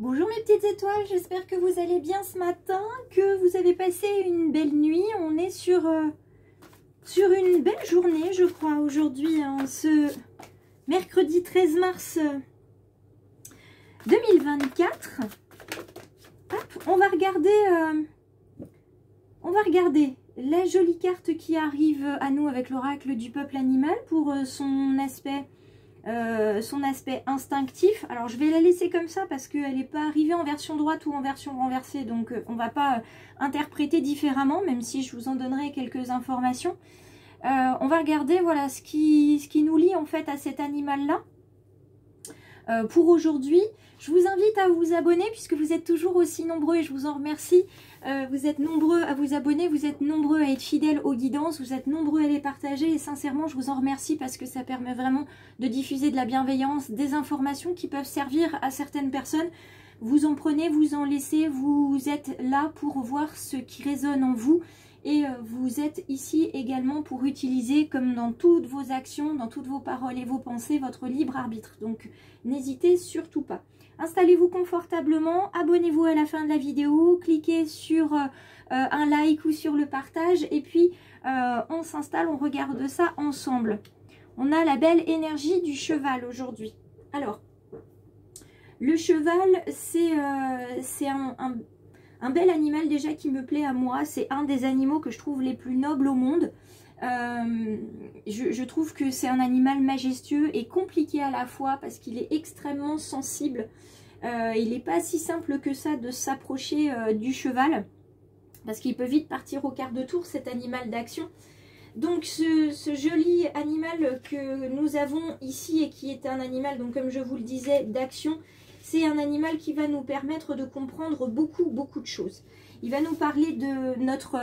Bonjour mes petites étoiles, j'espère que vous allez bien ce matin, que vous avez passé une belle nuit. On est sur une belle journée, je crois, aujourd'hui, hein, ce mercredi 13 mars 2024. Hop, on va regarder la jolie carte qui arrive à nous avec l'oracle du peuple animal pour son aspect instinctif. Alors je vais la laisser comme ça parce qu'elle n'est pas arrivée en version droite ou en version renversée, donc on va pas interpréter différemment, même si je vous en donnerai quelques informations. On va regarder voilà ce qui nous lie en fait à cet animal là. Pour aujourd'hui, je vous invite à vous abonner puisque vous êtes toujours aussi nombreux et je vous en remercie. Vous êtes nombreux à vous abonner, vous êtes nombreux à être fidèles aux guidances, vous êtes nombreux à les partager et sincèrement je vous en remercie parce que ça permet vraiment de diffuser de la bienveillance, des informations qui peuvent servir à certaines personnes. Vous en prenez, vous en laissez, vous êtes là pour voir ce qui résonne en vous. Et vous êtes ici également pour utiliser, comme dans toutes vos actions, dans toutes vos paroles et vos pensées, votre libre arbitre. Donc n'hésitez surtout pas. Installez-vous confortablement, abonnez-vous à la fin de la vidéo, cliquez sur un like ou sur le partage. Et puis on s'installe, on regarde ça ensemble. On a la belle énergie du cheval aujourd'hui. Alors, le cheval, c'est un bel animal déjà qui me plaît à moi, c'est un des animaux que je trouve les plus nobles au monde. Je trouve que c'est un animal majestueux et compliqué à la fois parce qu'il est extrêmement sensible. Il n'est pas si simple que ça de s'approcher du cheval parce qu'il peut vite partir au quart de tour, cet animal d'action. Donc ce joli animal que nous avons ici et qui est un animal, donc comme je vous le disais, d'action, c'est un animal qui va nous permettre de comprendre beaucoup de choses. Il va nous parler de notre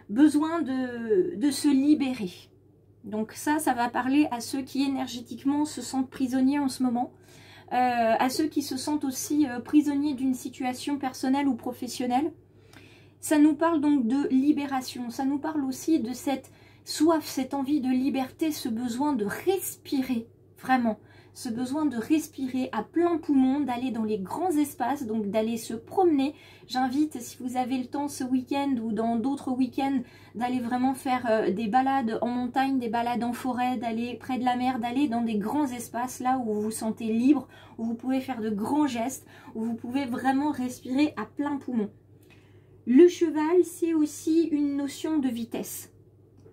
besoin de se libérer. Donc ça va parler à ceux qui énergétiquement se sentent prisonniers en ce moment, à ceux qui se sentent aussi prisonniers d'une situation personnelle ou professionnelle. Ça nous parle donc de libération, ça nous parle aussi de cette soif, cette envie de liberté, ce besoin de respirer, vraiment. Ce besoin de respirer à plein poumon, d'aller dans les grands espaces, donc d'aller se promener. J'invite, si vous avez le temps ce week-end ou dans d'autres week-ends, d'aller vraiment faire des balades en montagne, des balades en forêt, d'aller près de la mer, d'aller dans des grands espaces, là où vous vous sentez libre, où vous pouvez faire de grands gestes, où vous pouvez vraiment respirer à plein poumon. Le cheval, c'est aussi une notion de vitesse.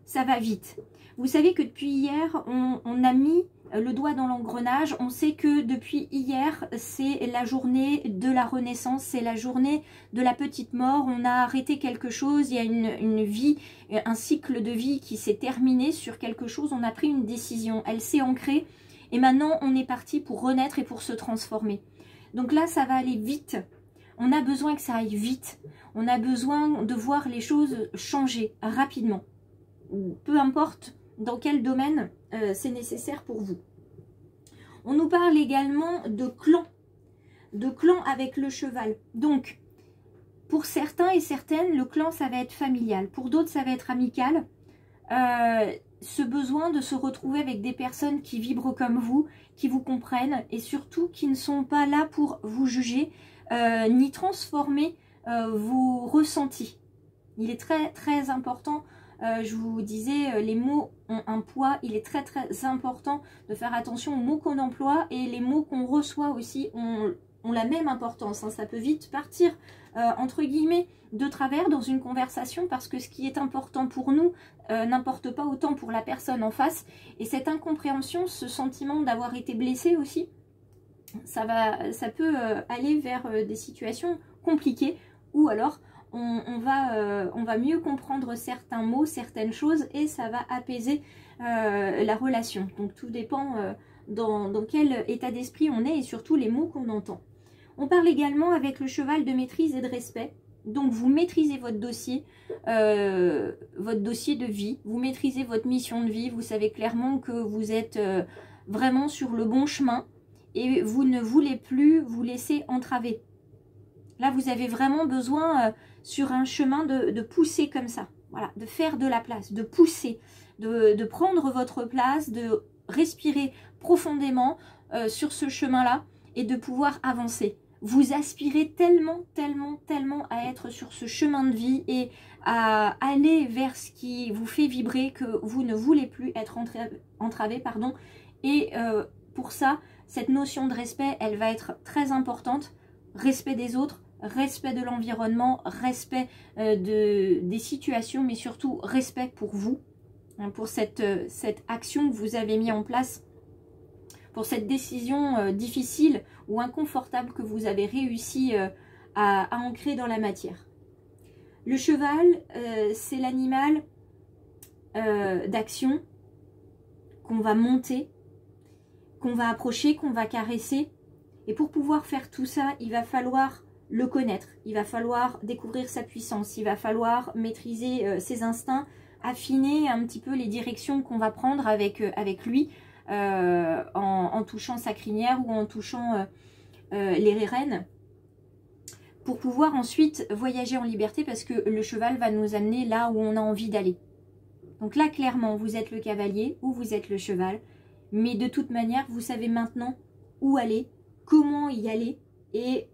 Ça va vite. Vous savez que depuis hier, on a mis le doigt dans l'engrenage. On sait que depuis hier, c'est la journée de la renaissance, c'est la journée de la petite mort. On a arrêté quelque chose, il y a une vie, un cycle de vie qui s'est terminé sur quelque chose. On a pris une décision, elle s'est ancrée et maintenant on est parti pour renaître et pour se transformer. Donc là, ça va aller vite. On a besoin que ça aille vite. On a besoin de voir les choses changer rapidement. Peu importe dans quel domaine c'est nécessaire pour vous. On nous parle également de clan avec le cheval. Donc, pour certains et certaines, le clan, ça va être familial. Pour d'autres, ça va être amical. Ce besoin de se retrouver avec des personnes qui vibrent comme vous, qui vous comprennent et surtout qui ne sont pas là pour vous juger ni transformer vos ressentis. Il est très important. Je vous disais, les mots ont un poids, il est très important de faire attention aux mots qu'on emploie et les mots qu'on reçoit aussi ont la même importance. Hein. Ça peut vite partir, entre guillemets, de travers dans une conversation parce que ce qui est important pour nous n'importe pas autant pour la personne en face. Et cette incompréhension, ce sentiment d'avoir été blessé aussi, ça peut aller vers des situations compliquées ou alors on va mieux comprendre certains mots, certaines choses et ça va apaiser la relation. Donc tout dépend dans quel état d'esprit on est et surtout les mots qu'on entend. On parle également avec le cheval de maîtrise et de respect. Donc vous maîtrisez votre dossier de vie, vous maîtrisez votre mission de vie, vous savez clairement que vous êtes vraiment sur le bon chemin et vous ne voulez plus vous laisser entraver. Là, vous avez vraiment besoin sur un chemin de pousser comme ça. Voilà, de faire de la place, de pousser, de prendre votre place, de respirer profondément sur ce chemin-là et de pouvoir avancer. vous aspirez tellement, tellement, tellement à être sur ce chemin de vie et à aller vers ce qui vous fait vibrer, que vous ne voulez plus être entravé, pardon. Et pour ça, cette notion de respect, elle va être très importante. Respect des autres, respect de l'environnement, respect des situations, mais surtout respect pour vous, hein, pour cette action que vous avez mis en place, pour cette décision difficile ou inconfortable que vous avez réussi à ancrer dans la matière. Le cheval, c'est l'animal d'action qu'on va monter, qu'on va approcher, qu'on va caresser. Et pour pouvoir faire tout ça, il va falloir le connaître, il va falloir découvrir sa puissance, il va falloir maîtriser ses instincts, affiner un petit peu les directions qu'on va prendre avec lui, en touchant sa crinière ou en touchant les rênes, pour pouvoir ensuite voyager en liberté, parce que le cheval va nous amener là où on a envie d'aller. Donc là, clairement, vous êtes le cavalier ou vous êtes le cheval, mais de toute manière, vous savez maintenant où aller, comment y aller, et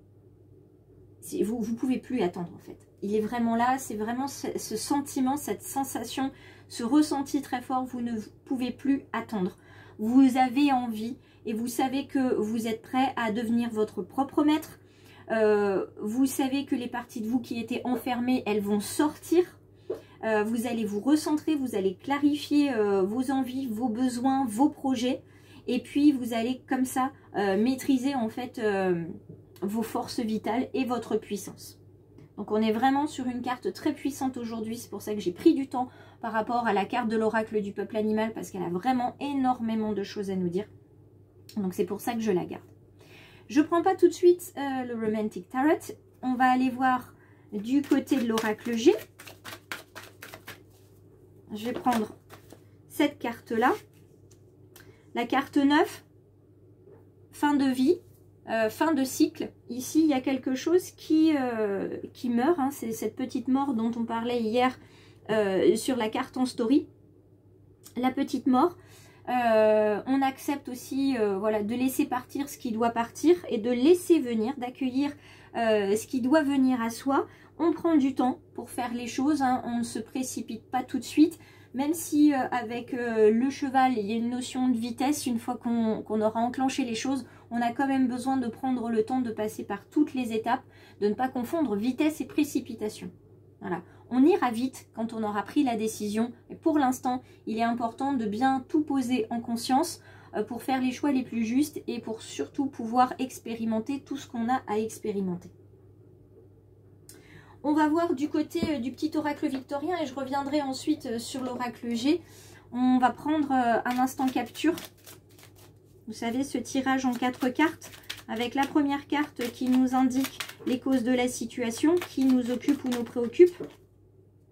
vous ne pouvez plus attendre en fait. Il est vraiment là, c'est vraiment ce sentiment, cette sensation, ce ressenti très fort, vous ne pouvez plus attendre. Vous avez envie et vous savez que vous êtes prêt à devenir votre propre maître. Vous savez que les parties de vous qui étaient enfermées, elles vont sortir. Vous allez vous recentrer, vous allez clarifier vos envies, vos besoins, vos projets. Et puis vous allez comme ça maîtriser en fait vos forces vitales et votre puissance. Donc on est vraiment sur une carte très puissante aujourd'hui. C'est pour ça que j'ai pris du temps par rapport à la carte de l'oracle du peuple animal, parce qu'elle a vraiment énormément de choses à nous dire. Donc c'est pour ça que je la garde. Je ne prends pas tout de suite le Romantic Tarot. On va aller voir du côté de l'oracle G. Je vais prendre cette carte-là. La carte 9, fin de vie, fin de cycle. Ici, il y a quelque chose qui meurt. Hein. C'est cette petite mort dont on parlait hier sur la carte en story. La petite mort. On accepte aussi voilà, de laisser partir ce qui doit partir et de laisser venir, d'accueillir ce qui doit venir à soi. On prend du temps pour faire les choses, hein. On ne se précipite pas tout de suite, même si avec le cheval il y a une notion de vitesse. Une fois qu'on aura enclenché les choses, on a quand même besoin de prendre le temps de passer par toutes les étapes, de ne pas confondre vitesse et précipitation. Voilà. On ira vite quand on aura pris la décision. Et pour l'instant, il est important de bien tout poser en conscience pour faire les choix les plus justes et pour surtout pouvoir expérimenter tout ce qu'on a à expérimenter. On va voir du côté du petit oracle victorien et je reviendrai ensuite sur l'oracle G. On va prendre un instant capture. Vous savez, ce tirage en 4 cartes avec la première carte qui nous indique les causes de la situation, qui nous occupe ou nous préoccupe.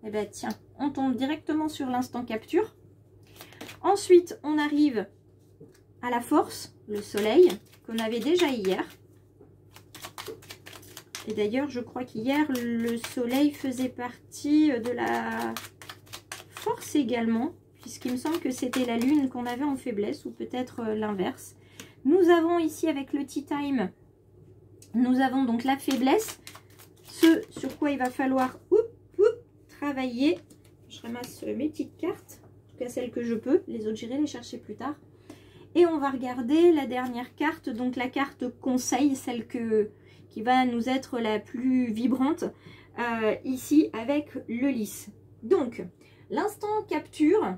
Et bien tiens, on tombe directement sur l'instant capture. Ensuite, on arrive à la force, le soleil, qu'on avait déjà hier. Et d'ailleurs, je crois qu'hier, le soleil faisait partie de la force également, puisqu'il me semble que c'était la lune qu'on avait en faiblesse, ou peut-être l'inverse. Nous avons ici, avec le Tea Time, nous avons donc la faiblesse, ce sur quoi il va falloir travailler. Je ramasse mes petites cartes, en tout cas celles que je peux, les autres j'irai les chercher plus tard. Et on va regarder la dernière carte, donc la carte conseil, celle qui va nous être la plus vibrante, ici avec le lys. Donc, l'instant capture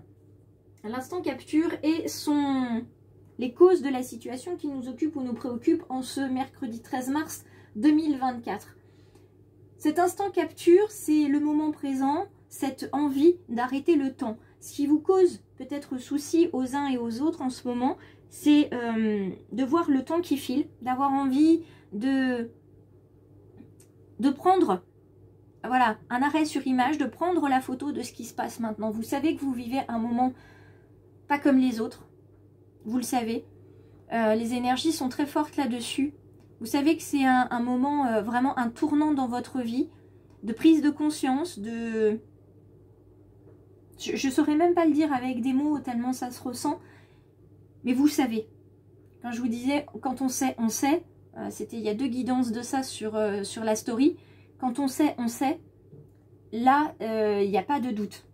et les causes de la situation qui nous occupe ou nous préoccupe en ce mercredi 13 mars 2024. Cet instant capture, c'est le moment présent, cette envie d'arrêter le temps. Ce qui vous cause peut-être souci aux uns et aux autres en ce moment, c'est de voir le temps qui file, d'avoir envie de prendre voilà, un arrêt sur image, de prendre la photo de ce qui se passe maintenant. Vous savez que vous vivez un moment pas comme les autres, vous le savez. Les énergies sont très fortes là-dessus. Vous savez que c'est un moment, vraiment un tournant dans votre vie, de prise de conscience, de... Je ne saurais même pas le dire avec des mots tellement ça se ressent, mais vous savez. Quand je vous disais, quand on sait, C'était il y a 2 guidances de ça sur la story. Quand on sait, on sait. Là, il n'y a pas de doute.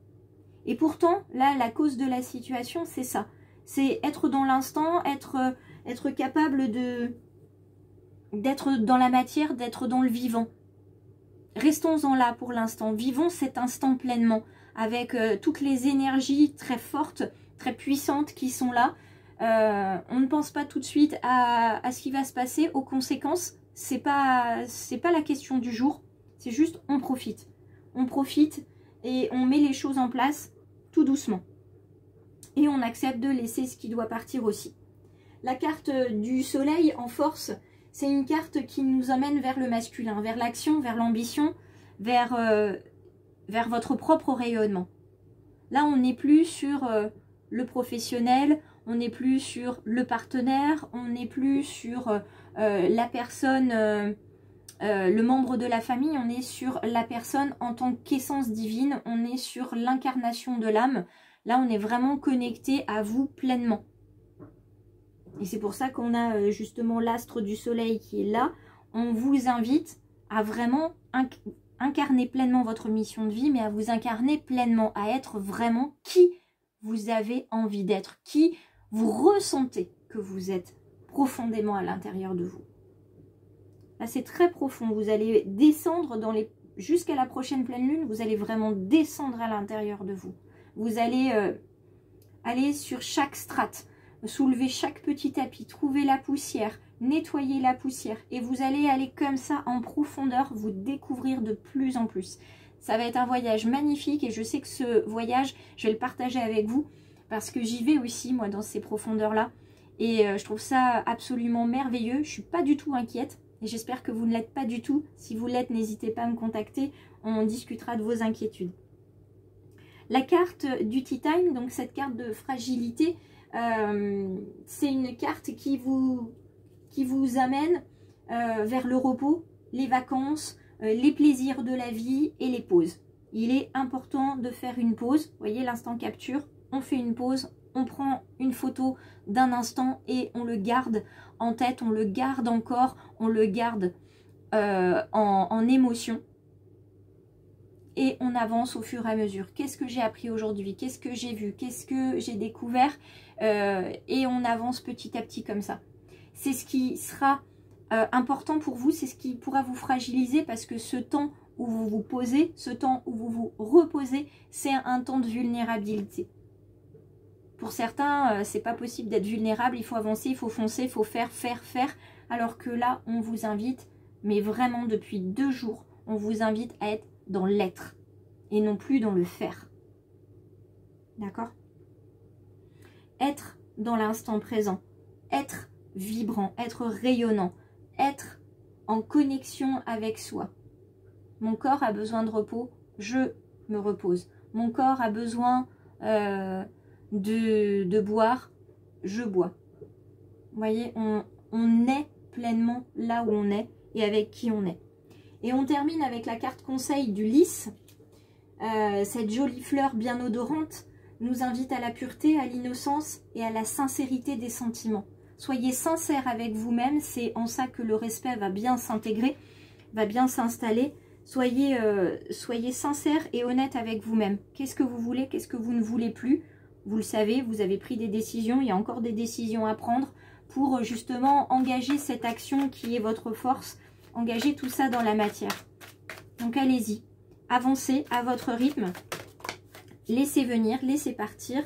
Et pourtant, là, la cause de la situation, c'est ça. C'est être dans l'instant, être capable d'être dans la matière, d'être dans le vivant. Restons-en là pour l'instant. Vivons cet instant pleinement, avec toutes les énergies très fortes, très puissantes qui sont là. On ne pense pas tout de suite à ce qui va se passer, aux conséquences. C'est pas la question du jour. C'est juste, on profite. On profite et on met les choses en place tout doucement. Et on accepte de laisser ce qui doit partir aussi. La carte du soleil en force, c'est une carte qui nous emmène vers le masculin, vers l'action, vers l'ambition, vers votre propre rayonnement. Là, on n'est plus sur le professionnel, on n'est plus sur le partenaire, on n'est plus sur la personne, le membre de la famille, on est sur la personne en tant qu'essence divine, on est sur l'incarnation de l'âme. Là, on est vraiment connecté à vous pleinement. Et c'est pour ça qu'on a justement l'astre du soleil qui est là. On vous invite à vraiment incarner pleinement votre mission de vie, mais à vous incarner pleinement, à être vraiment qui vous avez envie d'être, qui vous ressentez que vous êtes profondément à l'intérieur de vous. Là, c'est très profond. Vous allez descendre jusqu'à la prochaine pleine lune, vous allez vraiment descendre à l'intérieur de vous. Vous allez aller sur chaque strate, soulever chaque petit tapis, trouver la poussière, nettoyer la poussière. Et vous allez aller comme ça en profondeur, vous découvrir de plus en plus. Ça va être un voyage magnifique et je sais que ce voyage, je vais le partager avec vous parce que j'y vais aussi, moi, dans ces profondeurs-là. Et je trouve ça absolument merveilleux. Je ne suis pas du tout inquiète et j'espère que vous ne l'êtes pas du tout. Si vous l'êtes, n'hésitez pas à me contacter. On discutera de vos inquiétudes. La carte du Tea Time, donc cette carte de fragilité, c'est une carte qui vous amène vers le repos, les vacances, les plaisirs de la vie et les pauses. Il est important de faire une pause. Vous voyez l'instant capture, on fait une pause, on prend une photo d'un instant et on le garde en tête, on le garde encore, on le garde en émotion. Et on avance au fur et à mesure. Qu'est-ce que j'ai appris aujourd'hui? Qu'est-ce que j'ai vu? Qu'est-ce que j'ai découvert? Et on avance petit à petit comme ça. C'est ce qui sera important pour vous, c'est ce qui pourra vous fragiliser parce que ce temps où vous vous posez, ce temps où vous vous reposez, c'est un temps de vulnérabilité. Pour certains, c'est pas possible d'être vulnérable, il faut avancer, il faut foncer, il faut faire. Alors que là, on vous invite, mais vraiment depuis 2 jours, on vous invite à être dans l'être et non plus dans le faire. D'accord? Être dans l'instant présent, être vibrant, être rayonnant, être en connexion avec soi. Mon corps a besoin de repos, je me repose. Mon corps a besoin de boire, je bois. Vous voyez, on est pleinement là où on est et avec qui on est. Et on termine avec la carte conseil du lys. Cette jolie fleur bien odorante nous invite à la pureté, à l'innocence et à la sincérité des sentiments. Soyez sincère avec vous-même, c'est en ça que le respect va bien s'intégrer, va bien s'installer. Soyez sincère et honnête avec vous-même. Qu'est-ce que vous voulez, qu'est-ce que vous ne voulez plus? Vous le savez, vous avez pris des décisions, il y a encore des décisions à prendre pour justement engager cette action qui est votre force. Engagez tout ça dans la matière. Donc allez-y, avancez à votre rythme, laissez venir, laissez partir.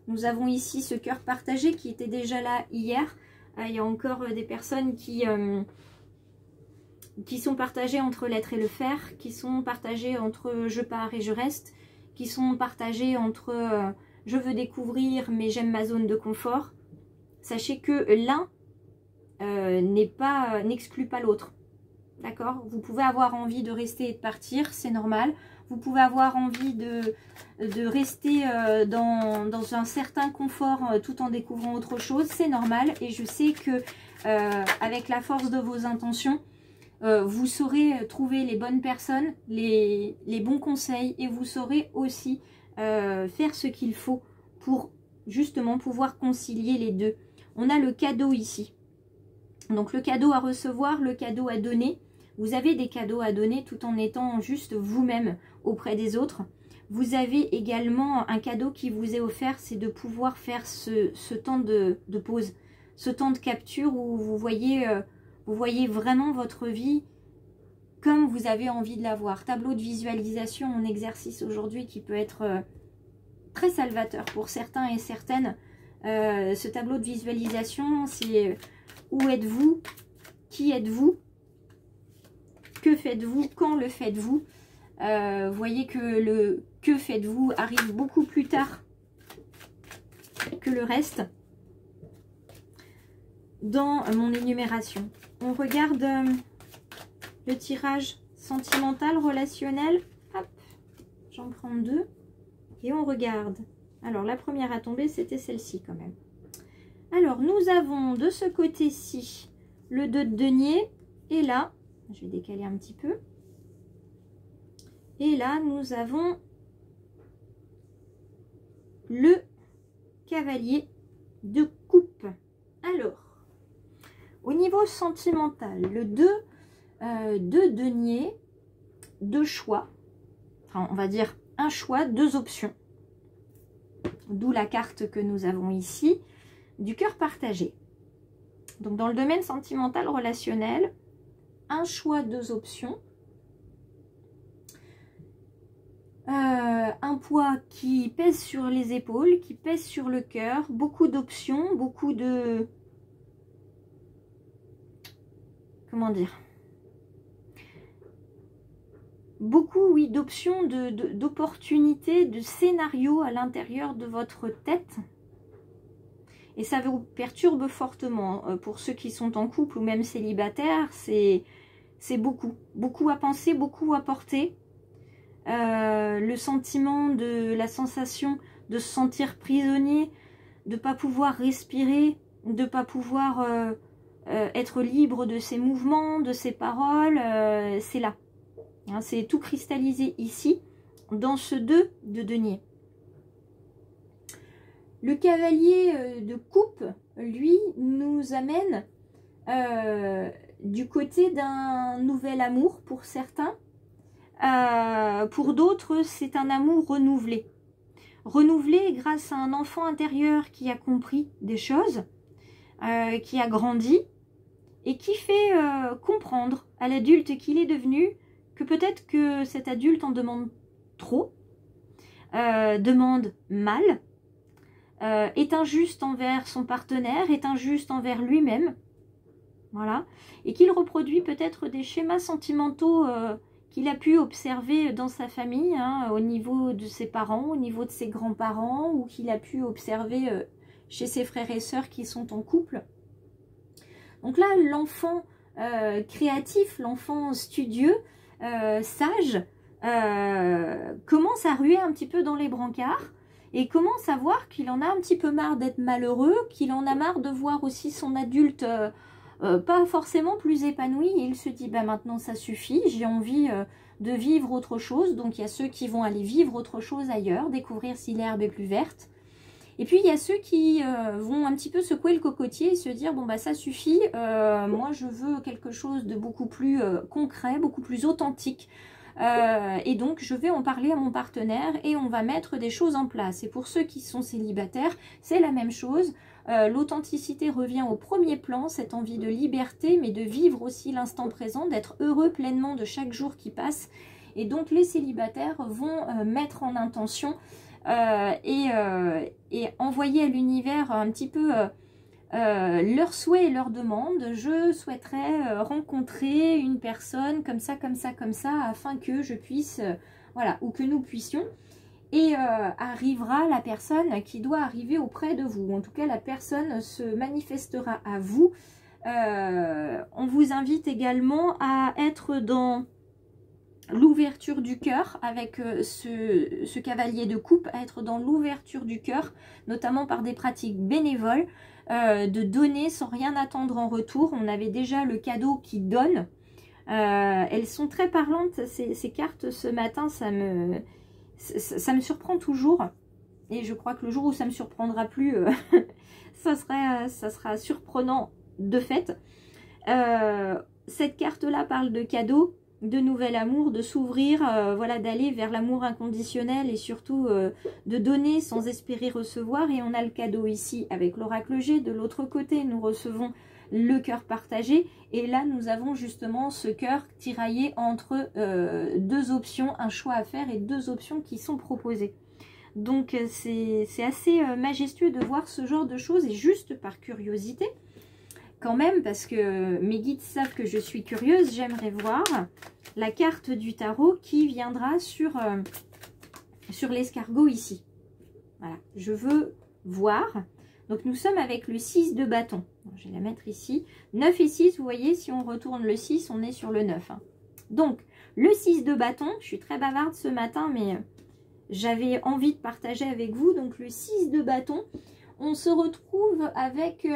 Nous avons ici ce cœur partagé qui était déjà là hier. Il y a encore des personnes qui sont partagées entre l'être et le faire, qui sont partagées entre je pars et je reste, qui sont partagées entre je veux découvrir mais j'aime ma zone de confort. Sachez que l'un n'exclut pas l'autre. D'accord? Vous pouvez avoir envie de rester et de partir, c'est normal. Vous pouvez avoir envie de rester dans un certain confort tout en découvrant autre chose, c'est normal. Et je sais que avec la force de vos intentions, vous saurez trouver les bonnes personnes, les bons conseils et vous saurez aussi faire ce qu'il faut pour justement pouvoir concilier les deux. On a le cadeau ici. Donc le cadeau à recevoir, le cadeau à donner. Vous avez des cadeaux à donner tout en étant juste vous-même auprès des autres. Vous avez également un cadeau qui vous est offert, c'est de pouvoir faire ce temps de pause, ce temps de capture où vous voyez vraiment votre vie comme vous avez envie de la voir. Tableau de visualisation en exercice aujourd'hui qui peut être très salvateur pour certains et certaines. Ce tableau de visualisation, c'est où êtes-vous, qui êtes-vous, que faites-vous, quand le faites-vous. Vous voyez que le que faites-vous arrive beaucoup plus tard que le reste dans mon énumération. On regarde le tirage sentimental, relationnel. Hop, j'en prends deux. Et on regarde. Alors, la première à tomber, c'était celle-ci quand même. Alors, nous avons de ce côté-ci le 2 de denier. Et là, je vais décaler un petit peu. Et là, nous avons le cavalier de coupe. Alors, au niveau sentimental, le 2 de denier, deux choix. Enfin, on va dire un choix, deux options. D'où la carte que nous avons ici, du cœur partagé. Donc, dans le domaine sentimental relationnel, un choix, deux options. Un poids qui pèse sur les épaules, qui pèse sur le cœur, beaucoup d'options, beaucoup de... Comment dire? Beaucoup, oui, d'options, d'opportunités, de scénarios à l'intérieur de votre tête. Et ça vous perturbe fortement. Pour ceux qui sont en couple ou même célibataires, c'est beaucoup. Beaucoup à penser, beaucoup à porter. Le sentiment de la sensation de se sentir prisonnier, de ne pas pouvoir respirer, de ne pas pouvoir être libre de ses mouvements, de ses paroles, c'est là. Hein, c'est tout cristallisé ici, dans ce 2 de denier. Le cavalier de coupe, lui, nous amène du côté d'un nouvel amour pour certains. Pour d'autres, c'est un amour renouvelé. Renouvelé grâce à un enfant intérieur qui a compris des choses, qui a grandi et qui fait comprendre à l'adulte qu'il est devenu que peut-être que cet adulte en demande trop, demande mal, est injuste envers son partenaire, est injuste envers lui-même, voilà, et qu'il reproduit peut-être des schémas sentimentaux qu'il a pu observer dans sa famille, hein, au niveau de ses parents, au niveau de ses grands-parents, ou qu'il a pu observer chez ses frères et sœurs qui sont en couple. Donc là, l'enfant créatif, l'enfant studieux, sage, commence à ruer un petit peu dans les brancards et commence à voir qu'il en a un petit peu marre d'être malheureux, qu'il en a marre de voir aussi son adulte pas forcément plus épanoui. Et il se dit, bah maintenant ça suffit, j'ai envie de vivre autre chose. Donc il y a ceux qui vont aller vivre autre chose ailleurs, découvrir si l'herbe est plus verte. Et puis il y a ceux qui vont un petit peu secouer le cocotier et se dire, bon bah ça suffit, moi je veux quelque chose de beaucoup plus concret, beaucoup plus authentique. Et donc je vais en parler à mon partenaire et on va mettre des choses en place. Et pour ceux qui sont célibataires, c'est la même chose. L'authenticité revient au premier plan, cette envie de liberté, mais de vivre aussi l'instant présent, d'être heureux pleinement de chaque jour qui passe. Et donc les célibataires vont mettre en intention et envoyer à l'univers un petit peu leurs souhaits et leurs demandes. Je souhaiterais rencontrer une personne comme ça, comme ça, comme ça, afin que je puisse, voilà, ou que nous puissions. Et arrivera la personne qui doit arriver auprès de vous. En tout cas, la personne se manifestera à vous. On vous invite également à être dans l'ouverture du cœur avec ce cavalier de coupe, à être dans l'ouverture du cœur, notamment par des pratiques bénévoles, de donner sans rien attendre en retour. On avait déjà le cadeau qui donne. Elles sont très parlantes, ces cartes, ce matin, ça me surprend toujours. Et je crois que le jour où ça me surprendra plus, ça sera surprenant de fait. Cette carte-là parle de cadeaux, de nouvel amour, de s'ouvrir, voilà, d'aller vers l'amour inconditionnel et surtout de donner sans espérer recevoir. Et on a le cadeau ici avec l'oracle G. De l'autre côté, nous recevons le cœur partagé. Et là, nous avons justement ce cœur tiraillé entre deux options, un choix à faire et deux options qui sont proposées. Donc, c'est assez majestueux de voir ce genre de choses et juste par curiosité. Quand même, parce que mes guides savent que je suis curieuse, j'aimerais voir la carte du tarot qui viendra sur l'escargot ici. Voilà, je veux voir. Donc nous sommes avec le 6 de bâton. Je vais la mettre ici. 9 et 6, vous voyez, si on retourne le 6, on est sur le 9. Hein. Donc, le 6 de bâton, je suis très bavarde ce matin, mais j'avais envie de partager avec vous. Donc le 6 de bâton, on se retrouve avec...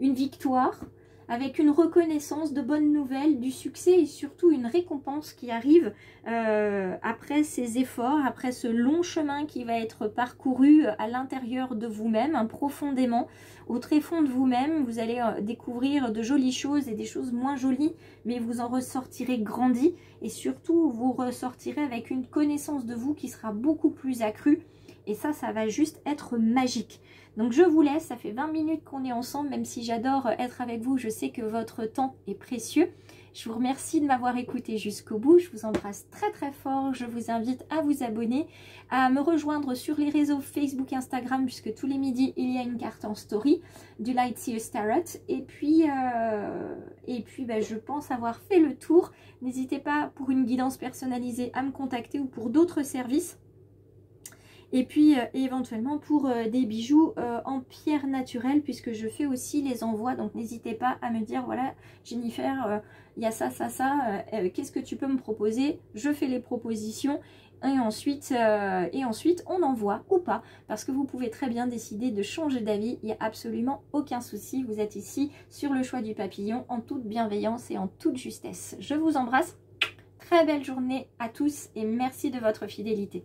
une victoire, avec une reconnaissance, de bonnes nouvelles, du succès et surtout une récompense qui arrive après ces efforts, après ce long chemin qui va être parcouru à l'intérieur de vous-même, hein, profondément, au tréfonds de vous-même. Vous allez découvrir de jolies choses et des choses moins jolies, mais vous en ressortirez grandi et surtout vous ressortirez avec une connaissance de vous qui sera beaucoup plus accrue. Et ça va juste être magique. Donc je vous laisse, ça fait 20 minutes qu'on est ensemble, même si j'adore être avec vous, je sais que votre temps est précieux. Je vous remercie de m'avoir écouté jusqu'au bout, je vous embrasse très très fort, je vous invite à vous abonner, à me rejoindre sur les réseaux Facebook, Instagram, puisque tous les midis il y a une carte en story du Lightseers Tarot. Et puis je pense avoir fait le tour. N'hésitez pas pour une guidance personnalisée à me contacter ou pour d'autres services. Et puis éventuellement pour des bijoux en pierre naturelle, puisque je fais aussi les envois. Donc n'hésitez pas à me dire, voilà Jennifer, il y a ça, qu'est-ce que tu peux me proposer? Je fais les propositions et ensuite on envoie ou pas. Parce que vous pouvez très bien décider de changer d'avis, il n'y a absolument aucun souci. Vous êtes ici sur le choix du papillon en toute bienveillance et en toute justesse. Je vous embrasse, très belle journée à tous et merci de votre fidélité.